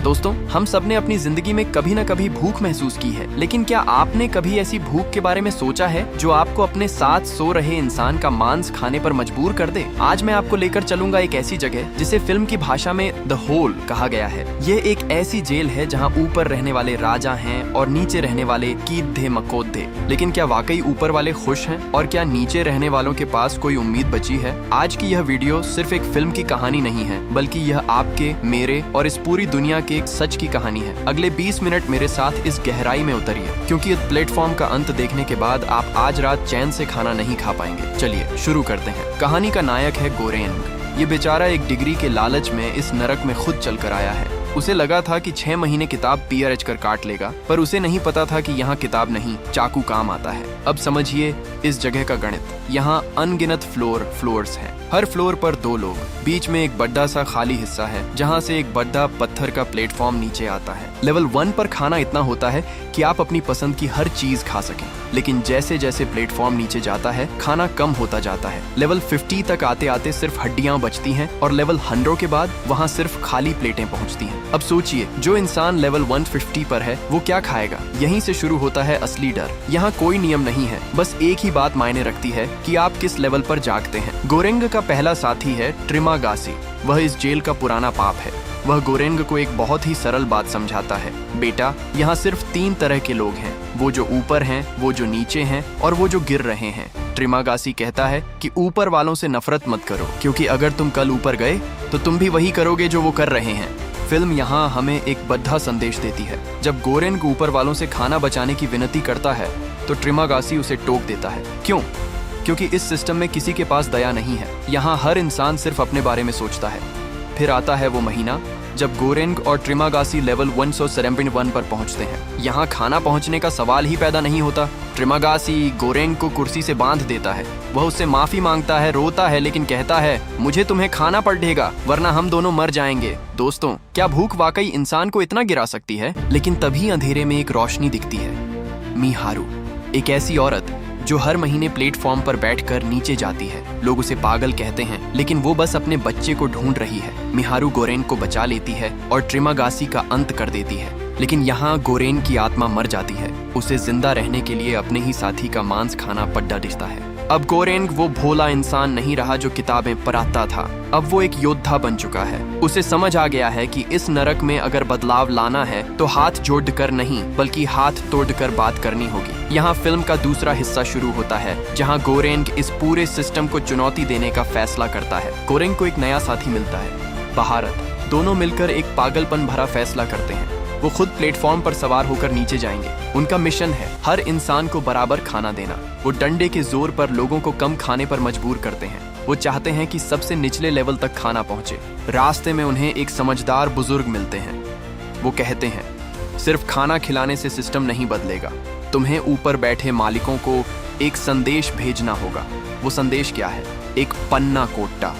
दोस्तों, हम सबने अपनी जिंदगी में कभी न कभी भूख महसूस की है, लेकिन क्या आपने कभी ऐसी भूख के बारे में सोचा है जो आपको अपने साथ सो रहे इंसान का मांस खाने पर मजबूर कर दे? आज मैं आपको लेकर चलूंगा एक ऐसी जगह जिसे फिल्म की भाषा में द होल कहा गया है। ये एक ऐसी जेल है जहाँ ऊपर रहने वाले राजा हैं और नीचे रहने वाले कीधे मकोधे। लेकिन क्या वाकई ऊपर वाले खुश हैं और क्या नीचे रहने वालों के पास कोई उम्मीद बची है? आज की यह वीडियो सिर्फ एक फिल्म की कहानी नहीं है, बल्कि यह आपके, मेरे और इस पूरी दुनिया के एक सच की कहानी है। अगले 20 मिनट मेरे साथ इस गहराई में उतरिए, क्योंकि इस प्लेटफॉर्म का अंत देखने के बाद आप आज रात चैन से खाना नहीं खा पाएंगे। चलिए शुरू करते हैं। कहानी का नायक है गोरेंग। ये बेचारा एक डिग्री के लालच में इस नरक में खुद चल कर आया है। उसे लगा था कि 6 महीने किताब पीएच कर काट लेगा, पर उसे नहीं पता था कि यहाँ किताब नहीं, चाकू काम आता है। अब समझिए इस जगह का गणित। यहाँ अनगिनत फ्लोर्स हैं। हर फ्लोर पर 2 लोग। बीच में एक बड़ा सा खाली हिस्सा है जहाँ से एक बड़ा पत्थर का प्लेटफॉर्म नीचे आता है। लेवल 1 पर खाना इतना होता है कि आप अपनी पसंद की हर चीज खा सकें, लेकिन जैसे जैसे प्लेटफॉर्म नीचे जाता है खाना कम होता जाता है। लेवल 50 तक आते आते सिर्फ हड्डियां बचती हैं और लेवल 100 के बाद वहाँ सिर्फ खाली प्लेटें पहुँचती हैं। अब सोचिए, जो इंसान लेवल 150 पर है वो क्या खाएगा? यहीं से शुरू होता है असली डर। यहाँ कोई नियम नहीं है, बस एक ही बात मायने रखती है कि आप किस लेवल पर जागते हैं। गोरेंग का पहला साथी है ट्रिमागासी। वह इस जेल का पुराना पाप है। वह गोरेंग को एक बहुत ही सरल बात समझाता है। बेटा, यहाँ सिर्फ 3 तरह के लोग हैं, वो जो ऊपर हैं, वो जो नीचे हैं और वो जो गिर रहे हैं। ट्रिमागासी कहता है कि ऊपर वालों से नफरत मत करो, क्योंकि अगर तुम कल ऊपर गए तो तुम भी वही करोगे जो वो कर रहे हैं। फिल्म यहाँ हमें एक बद्धा संदेश देती है। जब गोरेंग ऊपर वालों से खाना बचाने की विनती करता है तो ट्रिमागासी उसे टोक देता है। क्यों? क्योंकि इस सिस्टम में किसी के पास दया नहीं है। यहाँ हर इंसान सिर्फ अपने बारे में सोचता है। फिर आता है वो महीना जब गोरेंग और ट्रिमागासी लेवल 171 पर पहुंचते हैं। यहाँ खाना पहुंचने का सवाल ही पैदा नहीं होता। ट्रिमागासी गोरेंग को कुर्सी से बांध देता है। वह उससे माफी मांगता है, रोता है, लेकिन कहता है मुझे तुम्हें खाना पड़ेगा वरना हम दोनों मर जाएंगे। दोस्तों, क्या भूख वाकई इंसान को इतना गिरा सकती है? लेकिन तभी अंधेरे में एक रोशनी दिखती है। मिहारू, एक ऐसी औरत जो हर महीने प्लेटफॉर्म पर बैठकर नीचे जाती है। लोग उसे पागल कहते हैं, लेकिन वो बस अपने बच्चे को ढूंढ रही है। मिहारू गोरेंग को बचा लेती है और ट्रिमागासी का अंत कर देती है। लेकिन यहाँ गोरेंग की आत्मा मर जाती है। उसे जिंदा रहने के लिए अपने ही साथी का मांस खाना पड्डा दिखता है। अब गोरेंग वो भोला इंसान नहीं रहा जो किताबें पढ़ता था। अब वो एक योद्धा बन चुका है। उसे समझ आ गया है कि इस नरक में अगर बदलाव लाना है तो हाथ जोड़कर नहीं, बल्कि हाथ तोड़कर बात करनी होगी। यहाँ फिल्म का दूसरा हिस्सा शुरू होता है, जहाँ गोरेंग इस पूरे सिस्टम को चुनौती देने का फैसला करता है। गोरेंग को एक नया साथी मिलता है, बहारत। दोनों मिलकर एक पागलपन भरा फैसला करते हैं। वो खुद प्लेटफॉर्म पर सवार होकर नीचे जाएंगे। उनका मिशन है हर इंसान को बराबर खाना देना। वो डंडे के जोर पर लोगों को कम खाने पर मजबूर करते हैं। वो चाहते हैं कि सबसे निचले लेवल तक खाना पहुंचे। रास्ते में उन्हें एक समझदार बुजुर्ग मिलते हैं। वो कहते हैं सिर्फ खाना खिलाने से सिस्टम नहीं बदलेगा। तुम्हें ऊपर बैठे मालिकों को एक संदेश भेजना होगा। वो संदेश क्या है? एक पन्ना कोट्टा,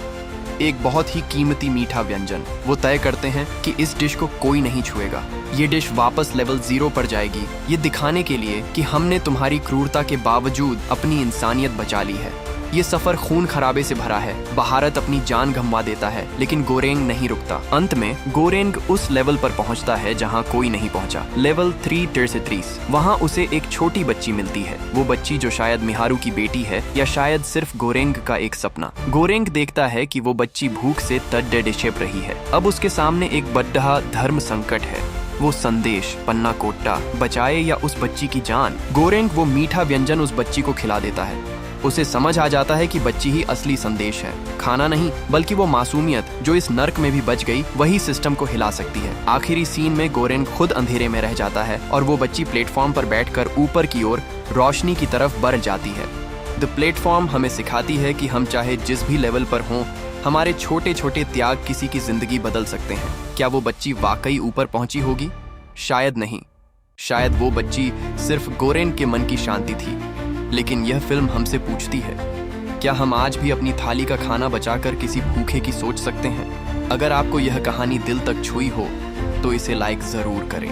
एक बहुत ही कीमती मीठा व्यंजन। वो तय करते हैं कि इस डिश को कोई नहीं छुएगा। ये डिश वापस लेवल 0 पर जाएगी, ये दिखाने के लिए कि हमने तुम्हारी क्रूरता के बावजूद अपनी इंसानियत बचा ली है। ये सफर खून खराबे से भरा है। बहारत अपनी जान गंवा देता है, लेकिन गोरेंग नहीं रुकता। अंत में गोरेंग उस लेवल पर पहुंचता है जहां कोई नहीं पहुंचा, लेवल 333। वहां उसे एक छोटी बच्ची मिलती है। वो बच्ची जो शायद मिहारू की बेटी है, या शायद सिर्फ गोरेंग का एक सपना। गोरेंग देखता है कि वो बच्ची भूख से तड़े छिप रही है। अब उसके सामने एक बड़ा धर्म संकट है। वो संदेश, पन्ना कोट्टा, बचाए या उस बच्ची की जान। गोरेंग वो मीठा व्यंजन उस बच्ची को खिला देता है। उसे समझ आ जाता है कि बच्ची ही असली संदेश है। खाना नहीं, बल्कि वो मासूमियत जो इस नर्क में भी बच गई, वही सिस्टम को हिला सकती है। आखिरी सीन में गोरेंग खुद अंधेरे में रह जाता है और वो बच्ची प्लेटफॉर्म पर बैठकर ऊपर की ओर रोशनी की तरफ बढ़ जाती है। द प्लेटफॉर्म हमें सिखाती है कि हम चाहे जिस भी लेवल पर हों, हमारे छोटे छोटे त्याग किसी की जिंदगी बदल सकते हैं। क्या वो बच्ची वाकई ऊपर पहुंची होगी? शायद नहीं। शायद वो बच्ची सिर्फ गोरेंग के मन की शांति थी। लेकिन यह फिल्म हमसे पूछती है, क्या हम आज भी अपनी थाली का खाना बचाकर किसी भूखे की सोच सकते हैं? अगर आपको यह कहानी दिल तक छुई हो तो इसे लाइक जरूर करें।